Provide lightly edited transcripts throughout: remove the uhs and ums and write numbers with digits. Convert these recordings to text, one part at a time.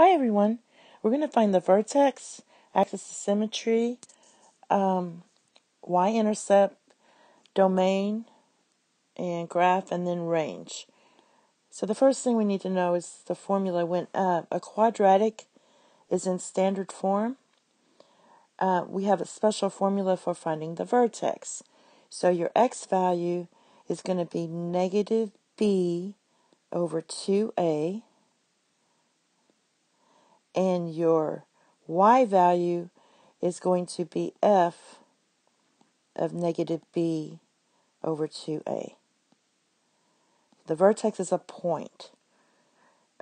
Hi everyone. We're going to find the vertex, axis of symmetry, y-intercept, domain, and graph, and then range. So the first thing we need to know is the formula when a quadratic is in standard form. We have a special formula for finding the vertex. So your x value is going to be negative b over 2a, and your y value is going to be f of negative b over 2a. The vertex is a point.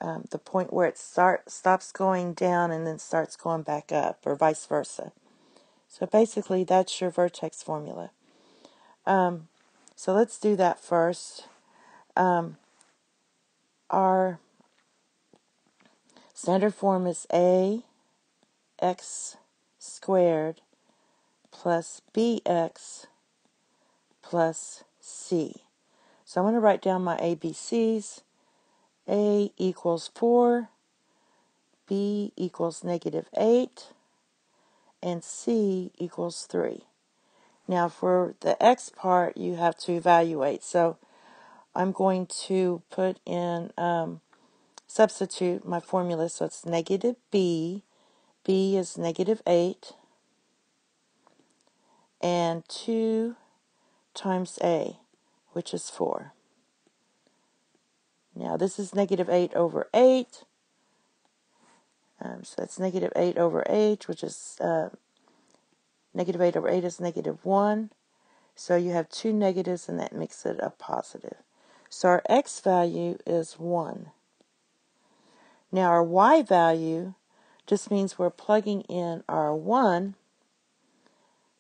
The point where it stops going down and then starts going back up, or vice versa. So basically, that's your vertex formula. So let's do that first. Our standard form is ax squared plus bx plus c. So I'm going to write down my ABCs. A equals 4, B equals negative 8, and C equals 3. Now for the X part, you have to evaluate. So I'm going to put in, substitute my formula. So it's negative B. B is negative 8. And 2 times A, which is 4. Now this is negative 8 over 8. So that's negative 8 over 8, which is negative 8 over 8 is negative 1. So you have two negatives, and that makes it a positive. So our x value is 1. Now our y value just means we're plugging in our 1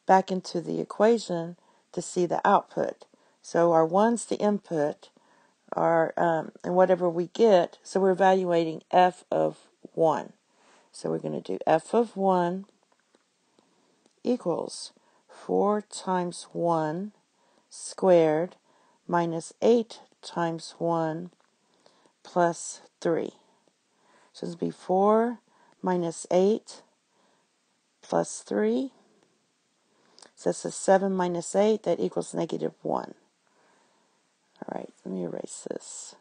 back into the equation to see the output. So our 1's the input, and whatever we get, so we're evaluating f of 1. So we're going to do f of 1 equals 4 times 1 squared minus 8 times 1 plus 3. So this will be 4 minus 8 plus 3. So this is 7 minus 8. That equals negative 1. All right, let me erase this.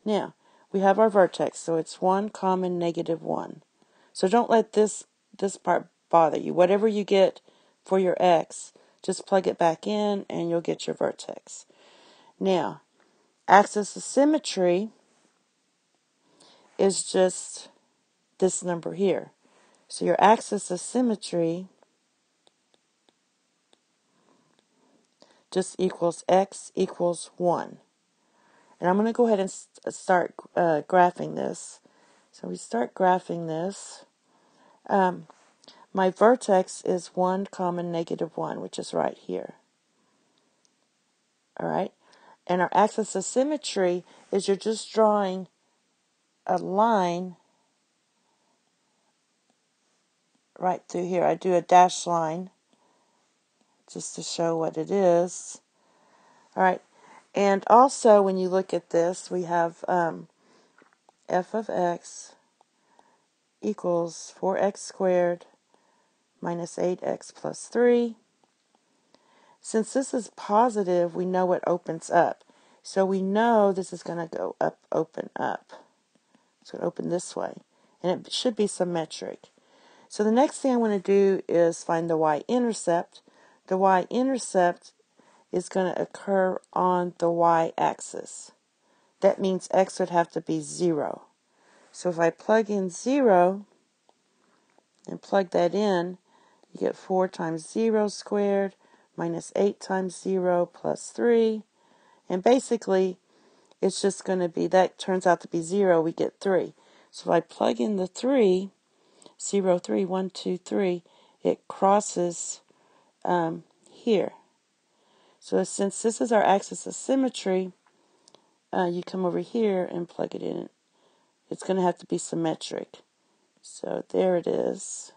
Now, we have our vertex, so it's 1 common negative 1. So don't let this part bother you. Whatever you get for your x, just plug it back in and you'll get your vertex. Now, axis of symmetry is just this number here. So your axis of symmetry just equals x equals 1. And I'm going to go ahead and start graphing this. So we start graphing this. My vertex is 1 common negative 1, which is right here. All right? And our axis of symmetry is you're just drawing a line right through here. I do a dashed line just to show what it is. All right. And also, when you look at this, we have f of x equals 4x squared minus 8x plus 3. Since this is positive, we know it opens up. So we know this is going to go up, open up. It's going to open this way. And it should be symmetric. So the next thing I want to do is find the y-intercept. The y-intercept is going to occur on the y-axis. That means x would have to be 0. So if I plug in 0 and plug that in, you get 4 times 0 squared minus 8 times 0 plus 3. And basically, it's just going to be, that turns out to be 0, we get 3. So if I plug in the 3, 0, 3, 1, 2, 3, it crosses here. So since this is our axis of symmetry, you come over here and plug it in. It's going to have to be symmetric. So there it is.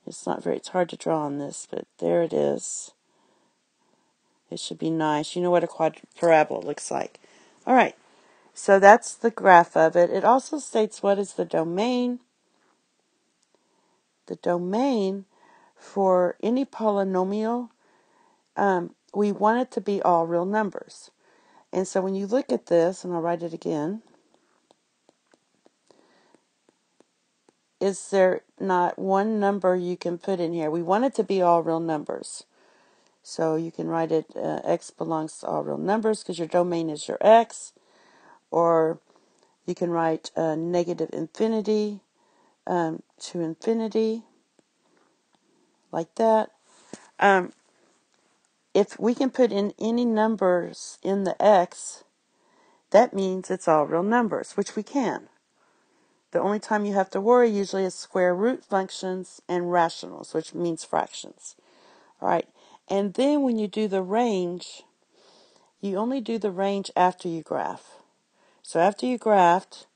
It's hard to draw on this, but there it is. It should be nice. You know what a parabola looks like. All right. So that's the graph of it. It also states what is the domain. The domain for any polynomial, we want it to be all real numbers. And so when you look at this, and I'll write it again, is there not one number you can put in here? We want it to be all real numbers. So you can write it, x belongs to all real numbers because your domain is your x. Or you can write negative infinity to infinity, like that. If we can put in any numbers in the x, that means it's all real numbers, which we can. The only time you have to worry usually is square root functions and rationals, which means fractions. All right. And then when you do the range, you only do the range after you graph. So after you graphed,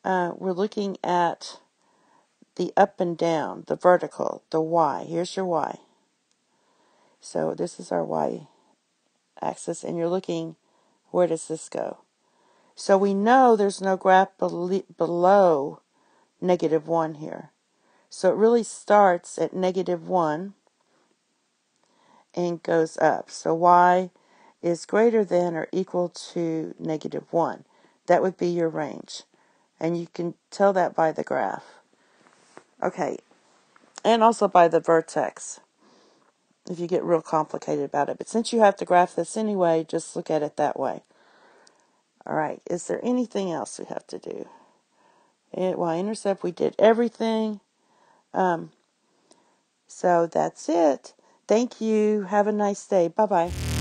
we're looking at the up and down, the vertical, the y. Here's your y. So this is our y axis, and you're looking, where does this go? So we know there's no graph below -1 here. So it really starts at -1 and goes up. So y is greater than or equal to -1. That would be your range. And you can tell that by the graph. Okay, and also by the vertex, if you get real complicated about it. But since you have to graph this anyway, just look at it that way. All right, is there anything else we have to do? Y-intercept, we did everything. So that's it. Thank you. Have a nice day. Bye-bye.